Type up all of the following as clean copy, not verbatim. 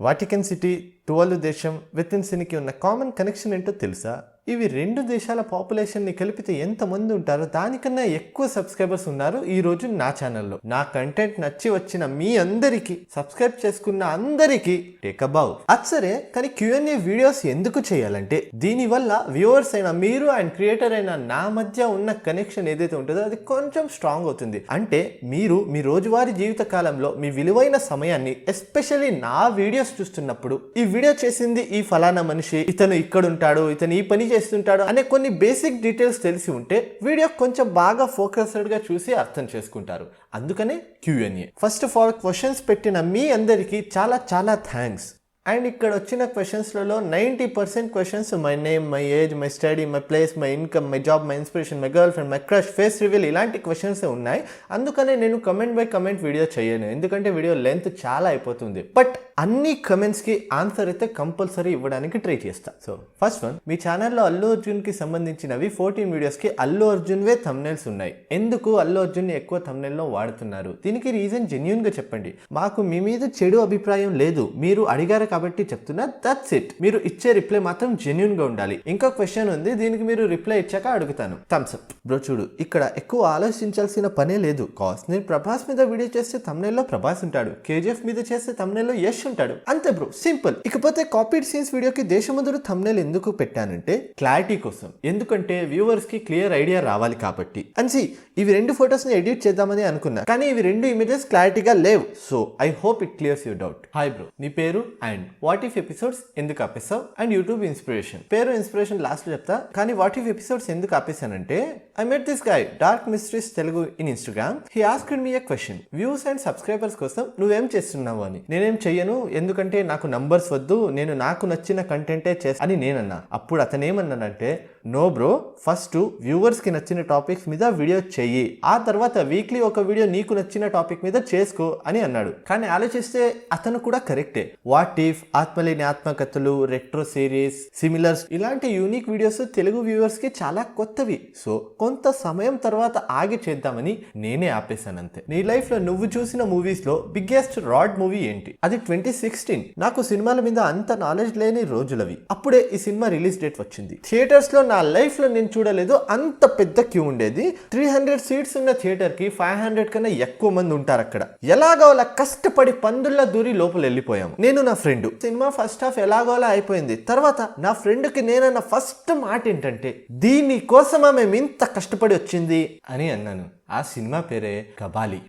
Vatican city, టువాలు దేశం, within సినికి ఉన్న common connection ఏంటో తెలుసా? ఇవి రెండు దేశాల పాపులేషన్ని కలిపితే ఎంతమంది ఉంటారో దానికన్నా ఎక్కువ సబ్స్క్రైబర్స్ ఉన్నారు ఈ రోజు నా ఛానల్లో. నా కంటెంట్ నచ్చి వచ్చిన మీ అందరికీ, సబ్స్క్రైబ్ చేసుకున్న అందరికీ టేక్ అ బౌ. అచ్చరే, కానీ Q&A వీడియోస్ ఎందుకు చేయాలంటే దీనివల్ల వ్యూవర్స్ అయిన మీరు అండ్ క్రియేటర్ అయిన నా మధ్య ఉన్న కనెక్షన్ ఏదైతే ఉంటుందో అది కొంచెం స్ట్రాంగ్ అవుతుంది. అంటే మీరు మీ రోజువారీ జీవిత కాలంలో మీ విలువైన సమయాన్ని, ఎస్పెషల్లీ నా వీడియోస్ చూస్తున్నప్పుడు, ఈ వీడియో చేసింది ఈ ఫలానా మనిషి, ఇతను ఇక్కడ ఉంటాడు, ఇతను ఈ పని చేస్తుంటాడు అనే కొన్ని బేసిక్ డీటెయిల్స్ తెలిసి ఉంటే వీడియో కొంచెం బాగా ఫోకస్డ్ గా చూసి అర్థం చేసుకుంటారు. అందుకనే Q&A. First of all, questions పెట్టిన మీ అందరికీ చాలా చాలా థ్యాంక్స్. అండ్ ఇక్కడ వచ్చిన క్వశ్చన్స్లలో 90% questions my name, my age, my study, my place, my income, my job, my inspiration, my girl friend, my crush, face reveal, ఇలాంటి క్వశ్చన్స్ ఉన్నాయి. అందుకనే నేను కమెంట్ బై కమెంట్ వీడియో చేయను, ఎందుకంటే వీడియో లెంత్ చాలా అయిపోతుంది. బట్ అన్ని కమెంట్స్కి ఆన్సర్ అయితే కంపల్సరీ ఇవ్వడానికి ట్రై చేస్తా. సో ఫస్ట్ వన్, మీ ఛానల్లో అల్లు అర్జున్కి సంబంధించినవి 14 వీడియోస్కి అల్లు అర్జున్వే థంబ్నెయిల్స్ ఉన్నాయి. ఎందుకు అల్లు అర్జున్ ఎక్కువ థంబ్నెయిల్లో వాడుతున్నారు? దీనికి రీజన్ జెన్యూన్గా చెప్పండి. మాకు మీ మీద చెడు అభిప్రాయం లేదు, మీరు అడిగారు కాబట్టి చెప్తున్నా, దట్స్ ఇట్. మీరు ఇచ్చే రిప్లై మాత్రం జెన్యూన్ గా ఉండాలి. ఇంకో క్వశ్చన్ ఉంది, దీనికి మీరు రిప్లై ఇచ్చాక అడుగుతాను. Thums up. బ్రో చూడు, ఇక్కడ ఎక్కువ ఆలోచించాల్సిన పనే లేదు. కాస్ నేను ప్రభాస్ మీద వీడియో చేస్తే thumbnail లో ప్రభాస్ ఉంటాడు, KGF మీద చేస్తే thumbnail లో యష్ ఉంటాడు, అంతే బ్రో, సింపుల్. ఇకపోతే కాపీడ్ సీన్స్ వీడియోకి దేశముద్రు thumbnail ఎందుకు పెట్టానంటే క్లారిటీ కోసం, ఎందుకంటే వ్యూవర్స్ కి క్లియర్ ఐడియా రావాలి కాబట్టి. అండ్ ఇవి రెండు ఫొటోస్ ని ఎడిట్ చేద్దామని అనుకున్నా, కానీ ఇవి రెండు ఇమేజెస్ క్లారిటీగా లేవు. So I hope it clears your doubt. Hi bro, నీ పేరు అండ్ వాట్ ఇఫ్ ఎపిసోడ్స్ ఎందుకు ఆపేసావు అండ్ యూట్యూబ్ ఇన్స్పిరేషన్. పేరు ఇన్స్పిరేషన్ లాస్ట్ లో చెప్తా, కానీ వాట్ ఇఫ్ ఎపిసోడ్స్ ఎందుకు ఆపేసానంటే I met this guy dark mysteries Telugu in Instagram. He asked me a question, views and subscribers కోసం నువ్వేం చేస్తున్నావు అని. నేనేం చెయ్యను, ఎందుకంటే నాకు నంబర్స్ వద్దు, నేను నాకు నచ్చిన కంటెంటే చేస్తా అని నేనన్నా. అప్పుడు అతను ఏమన్నానంటే, నో బ్రో, ఫస్ట్ వ్యూవర్స్ కి నచ్చిన టాపిక్స్ మీద వీడియో చెయ్యి, ఆ తర్వాత వీక్లీ ఒక వీడియో నీకు నచ్చిన టాపిక్ మీద చేసుకో అని అన్నాడు. కానీ ఆలోచిస్తే అతను కూడా కరెక్టే. వాట్ ఇఫ్, ఆత్మలేని ఆత్మకథలు, రెట్రో సిరీస్, సిమిలర్స్, ఇలాంటి యూనిక్ వీడియోస్ తెలుగు వ్యూవర్స్ కి చాలా కొత్తవి. సో కొంత సమయం తర్వాత ఆగి చేద్దామని నేనే ఆపేశాను అంతే. నీ లైఫ్ లో నువ్వు చూసిన మూవీస్ లో బిగ్గెస్ట్ రాడ్ మూవీ ఏంటి? అది 2016. నాకు సినిమాల మీద అంత నాలెడ్జ్ లేని రోజులవి. అప్పుడే ఈ సినిమా రిలీజ్ డేట్ వచ్చింది. థియేటర్స్ లో నా లైఫ్ లో నేను చూడలేదు అంత పెద్ద క్యూ ఉండేది. 300 సీట్స్ ఉన్న థియేటర్ కి 500 కన్నా ఎక్కువ మంది ఉంటారు అక్కడ. ఎలాగో అలా కష్టపడి పందుల్లా దూరి లోపల వెళ్ళిపోయాము, నేను నా ఫ్రెండ్. సినిమా ఫస్ట్ హాఫ్ ఎలాగోలా అయిపోయింది. తర్వాత నా ఫ్రెండ్ కి నేనన్న ఫస్ట్ మాట ఏంటంటే, దీని కోసమా మేము ఇంత కష్టపడి వచ్చింది అని అన్నాను. ఆ సినిమా పేరే Kabali,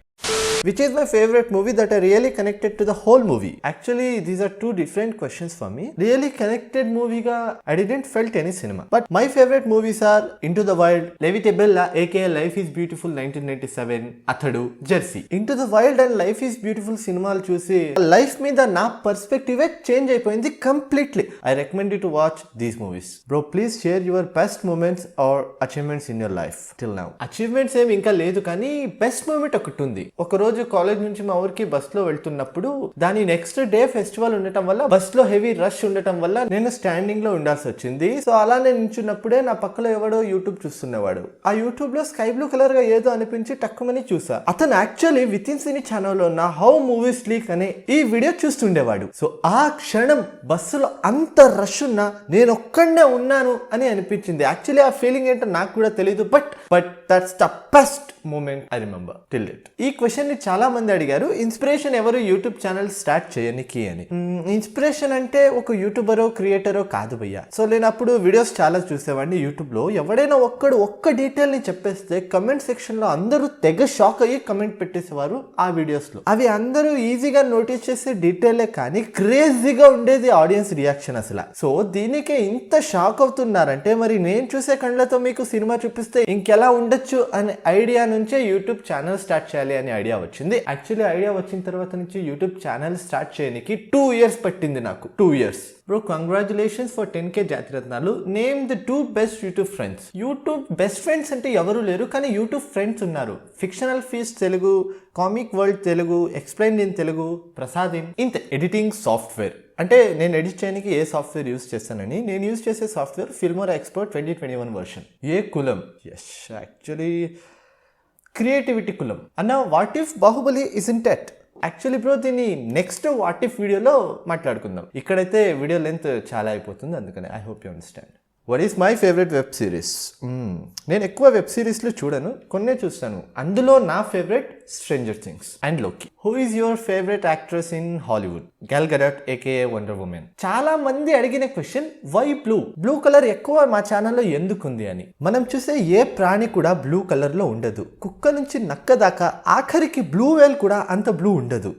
which is my favorite movie that I really connected to the whole movie. Actually, these are two different questions for me. Really connected movie ga I didn't felt any cinema. But my favorite movies are Into the Wild, Levite Bella aka Life is Beautiful 1997, Athadu, Jersey. Into the Wild and Life is Beautiful సినిమాలు చూసి life మీద నా perspective change అయిపోయింది completely. I recommend you to watch these movies. Bro, please share your best moments or achievements in your life till now. Achievements ఏమి ఇంకా లేదు, కానీ best moment ఒకటి ఉంది. ఒక రోజు కాలేజ్ నుంచి మా ఊరికి బస్ లో వెళ్తున్నప్పుడు, దాని నెక్స్ట్ డే ఫెస్టివల్ ఉండటం వల్ల బస్ లో హెవీ రష్ ఉండటం వల్ల నేను స్టాండింగ్ లో ఉండాల్సి వచ్చింది. సో అలా నేను నించున్నప్పుడే నా పక్కలో ఎవడో యూట్యూబ్ చూస్తున్నవాడు. ఆ యూట్యూబ్ లో స్కై బ్లూ కలర్ గా ఏదో అనిపించి టక్కుమని చూసా. అతను యాక్చువల్లీ వితిన్ సినీ ఛానల్ లో నా హౌ మూవీస్ లీక్ అనే ఈ వీడియో చూస్తుండేవాడు. సో ఆ క్షణం బస్సులో అంత రష్ ఉన్నా నేను ఒక్కడే ఉన్నాను అని అనిపించింది. యాక్చువల్లీ ఆ ఫీలింగ్ ఏంటో నాకు కూడా తెలియదు, but that's the best moment I remember till it. ఈ క్వశ్చన్ ని చాలా మంది అడిగారు, ఇన్స్పిరేషన్ ఎవరు యూట్యూబ్ ఛానల్ స్టార్ట్ చేయనికి అని. ఇన్స్పిరేషన్ అంటే ఒక యూట్యూబరో క్రియేటరో కాదు భయ్యా. సో నేను అప్పుడు వీడియోస్ చాలా చూసేవాడిని యూట్యూబ్ లో. ఎవడైనా ఒక్క డీటెయిల్ ని చెప్పేస్తే కమెంట్ సెక్షన్ లో అందరూ తెగ షాక్ అయ్యి కమెంట్ పెట్టేసేవారు ఆ వీడియోస్ లో. అవి అందరూ ఈజీగా నోటీస్ చేసే డీటెయిలే, కానీ క్రేజీగా ఉండేది ఆడియన్స్ రియాక్షన్ అసలు. సో దీనికే ఇంత షాక్ అవుతున్నారంటే మరి నేను చూసే కళ్ళతో మీకు సినిమా చూపిస్తే ఇంకెలా ఉండొచ్చు అనే ఐడియా నుంచే యూట్యూబ్ ఛానల్ స్టార్ట్ చేయాలి అనే ఐడియా వచ్చింది. యాక్చువల్లీ ఐడియా వచ్చిన తర్వాత నుంచి యూట్యూబ్ ఛానల్ స్టార్ట్ చేయడానికి 2 years పట్టింది నాకు. 2 years. Bro, congratulations for 10K Jathiratnalu. Name the 2 best YouTube friends. YouTube best friends అంటే ఎవరు లేరు, కానీ యూట్యూబ్ ఫ్రెండ్స్ ఉన్నారు. Fictional feast Telugu, comic world Telugu, explain in Telugu, ప్రసాదిన్. ఇంత ఎడిటింగ్ సాఫ్ట్వేర్ అంటే నేను ఎడిట్ చేయడానికి ఏ సాఫ్ట్వేర్ యూస్ చేస్తానని, నేను యూస్ చేసే సాఫ్ట్వేర్ ఫిల్మోరా ఎక్స్పర్ట్ 2021 వర్షన్. ఏ కులం? యస్, యాక్చువల్లీ క్రియేటివిటీ కులం అన్న. What if Baahubali isn't at? Actually bro దీన్ని నెక్స్ట్ వాట్ ఇఫ్ వీడియోలో మాట్లాడుకుందాం. ఇక్కడైతే వీడియో లెంత్ చాలా అయిపోతుంది, అందుకని I hope you understand. What is my favourite web series? నేను ఎక్కువ వెబ్ సిరీస్లు చూడను, కొన్నే చూస్తాను. అందులో నా ఫేవరెట్ స్ట్రేంజర్ థింగ్స్ అండ్ లోకి. Who is your favourite actress in Hollywood? గల్ గడట్ ఏకేఏ వండర్ ఉమెన్. చాలా మంది అడిగిన question, why blue? Blue colour ఎక్కువ మా ఛానల్లో ఎందుకుంది అని. మనం చూసే ఏ ప్రాణి కూడా బ్లూ కలర్ లో ఉండదు. కుక్క నుంచి నక్క దాకా ఆఖరికి బ్లూ వేల్ కూడా అంత బ్లూ ఉండదు.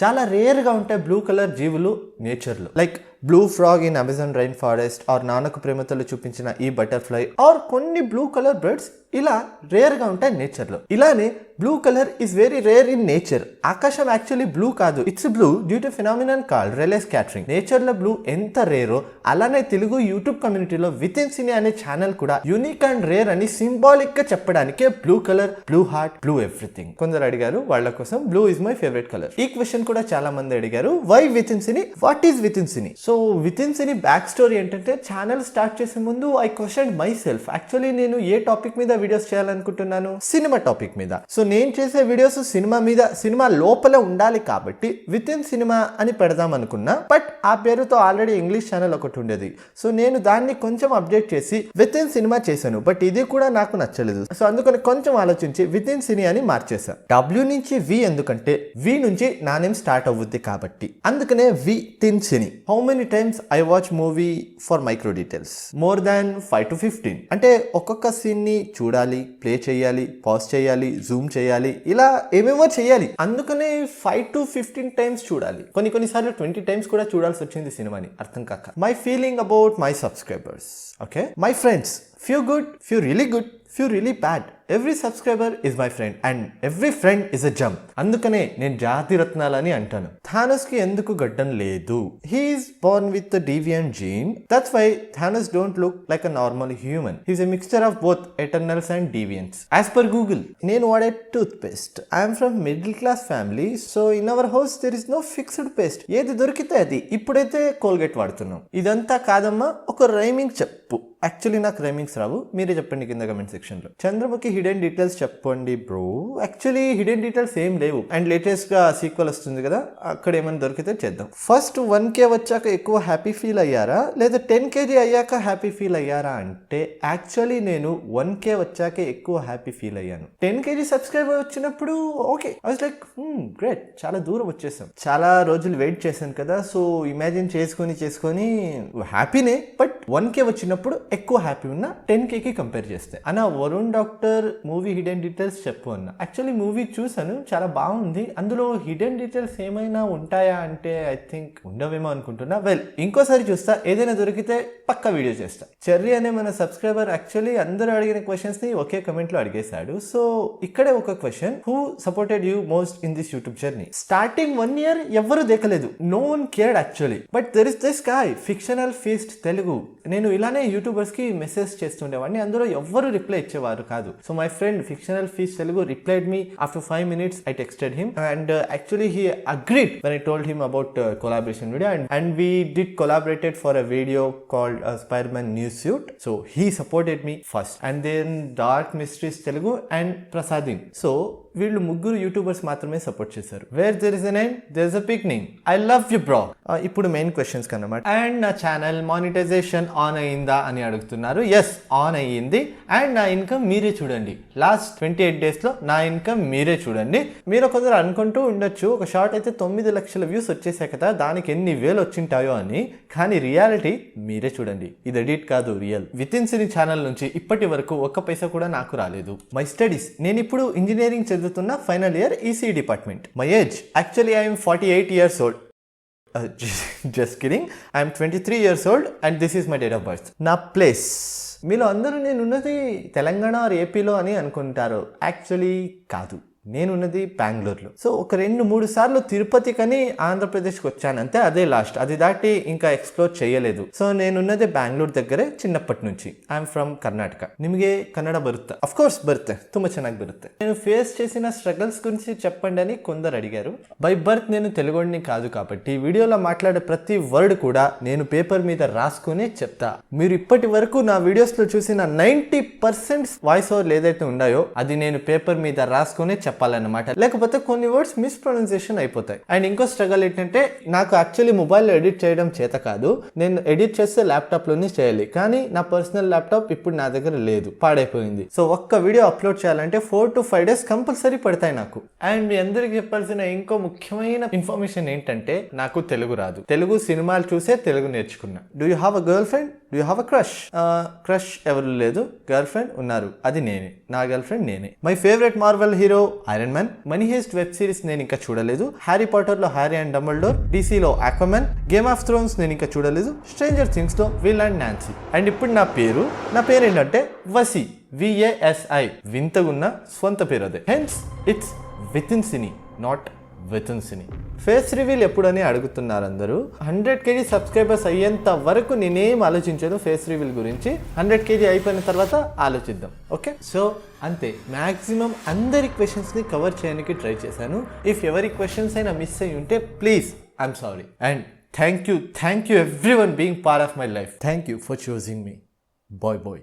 చాలా రేర్గా ఉంటాయి బ్లూ కలర్ జీవులు నేచర్లో. Like blue frog in Amazon rain forest, or నానకు ప్రేమతలు చూపించిన ఈ బటర్ఫ్లై, ఆర్ కొన్ని బ్లూ కలర్ బర్డ్స్ ఇలా రేర్గా ఉంటాయి నేచర్లో. ఇలానే blue colour is very rare in nature. ఆకాశం యాక్చువల్లీ బ్లూ కాదు, it's blue due to phenomenon called Rayleigh scattering. నేచర్లో బ్లూ ఎంత రేరో అలానే తెలుగు యూట్యూబ్ కమ్యూనిటీలో విత్ ఇన్ సినీ అనే ఛానల్ కూడా యూనిక్ అండ్ రేర్ అని సింబాలిక్ గా చెప్పడానికే blue colour, blue heart, blue everything. కొందరు అడిగారు వాళ్ళ కోసం blue is my favourite colour. ఈ క్వశ్చన్ కూడా చాలా మంది అడిగారు, why within cine? What is within cine? So within cine back story ఏంటంటే, ఛానల్ స్టార్ట్ చేసే ముందు I question myself. Actually నేను ఏ టాపిక్ మీద వీడియోస్ చేయాలనుకుంటున్నాను? సినిమా టాపిక్ మీద. సో నేను చేసే వీడియోస్ సినిమా మీద, సినిమా లోపల ఉండాలి కాబట్టి విత్ ఇన్ సినిమా అని పెడదాం అనుకున్నా. బట్ ఆ పేరుతో ఆల్రెడీ ఇంగ్లీష్ ఛానల్ ఒకటి ఉండేది, సో నేను దాన్ని కొంచెం అప్డేట్ చేసి విత్ ఇన్ సినిమా చేశాను. బట్ ఇది కూడా నాకు నచ్చలేదు, సో అందుకని కొంచెం ఆలోచించి విత్ ఇన్ సినీ అని మార్చేశాను. డబ్ల్యూ నుంచి వి ఎందుకంటే వి నుంచి నా నేమ్ స్టార్ట్ అవుద్ది కాబట్టి, అందుకనే with in cine. How many times I watch movie for micro details? More than 5 to 15. అంటే ఒక్కొక్క సీన్ ని చూడాలి, ప్లే చేయాలి, పాజ్ చేయాలి, జూమ్ చేయాలి, ఇలా ఏమేమో చేయాలి. అందుకనే 5 to 15 టైమ్స్ చూడాలి. కొన్నిసార్లు 20 టైమ్స్ కూడా చూడాల్సి వచ్చింది సినిమాని అర్థం కాక. My feeling about my subscribers. Okay, my friends, few good, few really good, few really bad. Every subscriber is my friend and every friend is a gem. అందుకనే నేను జాతి రత్నాలని అంటాను. థానోస్ కి ఎందుకు గడ్డం లేదు? He is born with the deviant gene. That's why Thanos don't look like a normal human. He's a mixture of both Eternals and Deviants. As per Google, నేను వాడే toothpaste. I am from middle class family, so in our house there is no fixed paste. ఏది దొరికితే అది. ఇప్పుడైతే Colgate వాడుతున్నాం. ఇదంతా కాదమ్మా, ఒక రైమింగ్ చెప్పు. యాక్చువల్లీ నాకు రైమింగ్స్ రావు, మీరే చెప్పండి కింద కమెంట్ సెక్షన్ లో. చంద్రముఖి హిడెన్ డీటెయిల్స్ చెప్పండి బ్రో. యాక్చువల్లీ హిడెన్ డీటెయిల్స్ ఏం లేవు, అండ్ లేటెస్ట్ గా సీక్వెల్ వస్తుంది కదా, అక్కడ ఏమైనా దొరికితే చేద్దాం. ఫస్ట్ 1K వచ్చాక ఎక్కువ హ్యాపీ ఫీల్ అయ్యారా, లేదా 10 kg అయ్యాక హ్యాపీ ఫీల్ అయ్యారా అంటే, యాక్చువల్లీ నేను 1K వచ్చాక ఎక్కువ హ్యాపీ ఫీల్ అయ్యాను. 10 kg సబ్స్క్రైబర్ వచ్చినప్పుడు okay, I was like great, చాలా దూరం వచ్చేసాం. చాలా రోజులు వెయిట్ చేశాను కదా, సో ఇమాజిన్ చేసుకొని హ్యాపీనే. బట్ 1K వచ్చినప్పుడు ఎక్కువ హ్యాపీ ఉన్నా 10Kకి కంపేర్ చేస్తే. అన్న Varun doctor movie hidden details చెప్పు అన్న. యాక్చువల్లీ మూవీ చూసాను, చాలా బాగుంది. అందులో హిడెన్ డీటెయిల్స్ ఏమైనా ఉంటాయా అంటే ఐ థింక్ ఉండవేమో అనుకుంటున్నా. వెల్, ఇంకోసారి చూస్తా, ఏదైనా దొరికితే పక్కా వీడియో చేస్తా. చెర్రీ అనే మన సబ్స్క్రైబర్ యాక్చువల్లీ అందరూ అడిగిన క్వశ్చన్స్ ని ఒకే కమెంట్ లో అడిగేశాడు. సో ఇక్కడే ఒక question, who supported you most in this YouTube journey? Starting 1 year ఎవరు దేకలేదు, no one cared actually. But there is this guy fictional feast Telugu. నేను ఇలానే యూట్యూబర్స్ కి మెసేజ్ చేస్తుండేవాడిని, అందులో ఎవ్వరు రిప్లై ఇచ్చేవారు కాదు. So my friend fictional feast Telugu replied me after 5 minutes. I texted him and actually he agreed when I told him about collaboration video, and we did collaborated for a video called Spider-Man New Suit. So he supported me first, and then Dark Mysteries Telugu and Prasadin. So వీళ్ళు ముగ్గురు YouTubers మాత్రమే support చేశారు. Where there is a name there is a beginning. I love you bro. ఇప్పుడు main questions కన్నమాట. And నా channel monetization on అయ్యిందా అని అడుగుతున్నారు. Yes, on అయ్యింది. అండ్ నా ఇన్కమ్ మీరే చూడండి. లాస్ట్ 28 days లో నా ఇన్కమ్ మీరే చూడండి. మీరు కొందరు అనుకుంటూ ఉండొచ్చు, ఒక షార్ట్ అయితే 9 లక్షల వ్యూస్ వచ్చేసాయి కదా, దానికి ఎన్ని వేలు వచ్చింటాయో అని. కానీ రియాలిటీ మీరే చూడండి. ఇది ఎడిట్ కాదు, real. With in cine channel నుంచి ఇప్పటి వరకు 1 పైసా కూడా నాకు రాలేదు. మై స్టడీస్, నేను ఇప్పుడు ఇంజనీరింగ్ చదువుతున్న final year EC department. My age, actually I'm 48 years old. Just kidding. I'm 23 years old and this is my date of birth. నా ప్లేస్, మీలో అందరూ నేనున్నది తెలంగాణ ఆర్ ఏపీలో అని అనుకుంటారు. యాక్చువల్లీ కాదు, నేనున్నది బెంగళూరులో. సో ఒక 2-3 సార్లు తిరుపతి కని ఆంధ్రప్రదేశ్కి వచ్చాను అంతే, అదే లాస్ట్. అది దాటి ఇంకా ఎక్స్ప్లోర్ చేయలేదు. సో నేనున్నది బెంగళూరు దగ్గరే చిన్నప్పటి నుంచి. I'm from Karnataka. నిಮಗೆ కన్నడ బರುತ್ತೆ? అఫ్ కోర్స్ బರುತ್ತೆ, ತುಂಬ ಚೆನ್ನಾಗಿ బರುತ್ತೆ. నేను ఫేస్ చేసిన స్ట్రగల్స్ గురించి చెప్పండి అని కొందరు అడిగారు. బై బర్త్ నేను తెలుగుడిని కాదు కాబట్టి వీడియోలో మాట్లాడే ప్రతి వర్డ్ కూడా నేను పేపర్ మీద రాసుకునే చెప్తా. మీరు ఇప్పటి వరకు నా వీడియోస్లో చూసిన 90% వాయిస్ ఓవర్ ఏదైతే ఉన్నాయో అది నేను పేపర్ మీద రాసుకునే చెప్తా. చెప్పాలన్నమాట, లేకపోతే కొన్ని వర్డ్స్ మిస్ప్రొనౌన్సియేషన్ అయిపోతాయి. అండ్ ఇంకో స్ట్రగల్ ఏంటంటే నాకు యాక్చువల్లీ మొబైల్లో ఎడిట్ చేయడం చేత కాదు, నేను ఎడిట్ చేస్తే ల్యాప్టాప్లోనే చేయాలి, కానీ నా పర్సనల్ ల్యాప్టాప్ ఇప్పుడు నా దగ్గర లేదు, పాడైపోయింది. సో ఒక్క వీడియో అప్లోడ్ చేయాలంటే 4 to 5 days కంపల్సరీ పడతాయి నాకు. అండ్ మీ అందరికి చెప్పాల్సిన ఇంకో ముఖ్యమైన ఇన్ఫర్మేషన్ ఏంటంటే నాకు తెలుగు రాదు, తెలుగు సినిమాలు చూసే తెలుగు నేర్చుకున్నా. Do you have a girlfriend? Do you have a crush? Crush ఎవరు లేదు, గర్ల్ ఫ్రెండ్ ఉన్నారు, అది నేనే, నా గర్ల్ ఫ్రెండ్ నేనే. My favourite Marvel hero Iron Man. Money Heist web series నేను ఇంకా చూడలేదు. హ్యారీ పాటర్ లో హ్యారీ అండ్ డంబల్డోర్, డీసీలో ఆక్వామన్, గేమ్ ఆఫ్ థ్రోన్స్ నేను ఇంకా చూడలేదు. స్ట్రేంజర్ థింగ్స్ లో విల్ అండ్ నాన్సీ. అండ్ ఇప్పుడు నా పేరు ఏంటంటే వసి, VASI, వింతగున్న స్వంత పేరు అదే. Hence it's within cine, not within cine. Face reveal ఎప్పుడని అడుగుతున్నారు అందరూ. 100 kg సబ్స్క్రైబర్స్ అయ్యేంత వరకు నేనేం ఆలోచించాను ఫేస్ రివీల్ గురించి. 100 kg అయిపోయిన తర్వాత ఆలోచిద్దాం. ఓకే, సో అంతే. మ్యాక్సిమం అందరి క్వశ్చన్స్ని కవర్ చేయడానికి ట్రై చేశాను. ఇఫ్ ఎవరి క్వశ్చన్స్ అయినా మిస్ అయ్యి ఉంటే please, I'm sorry. And thank you everyone being part of my life. Thank you for choosing me. Bye.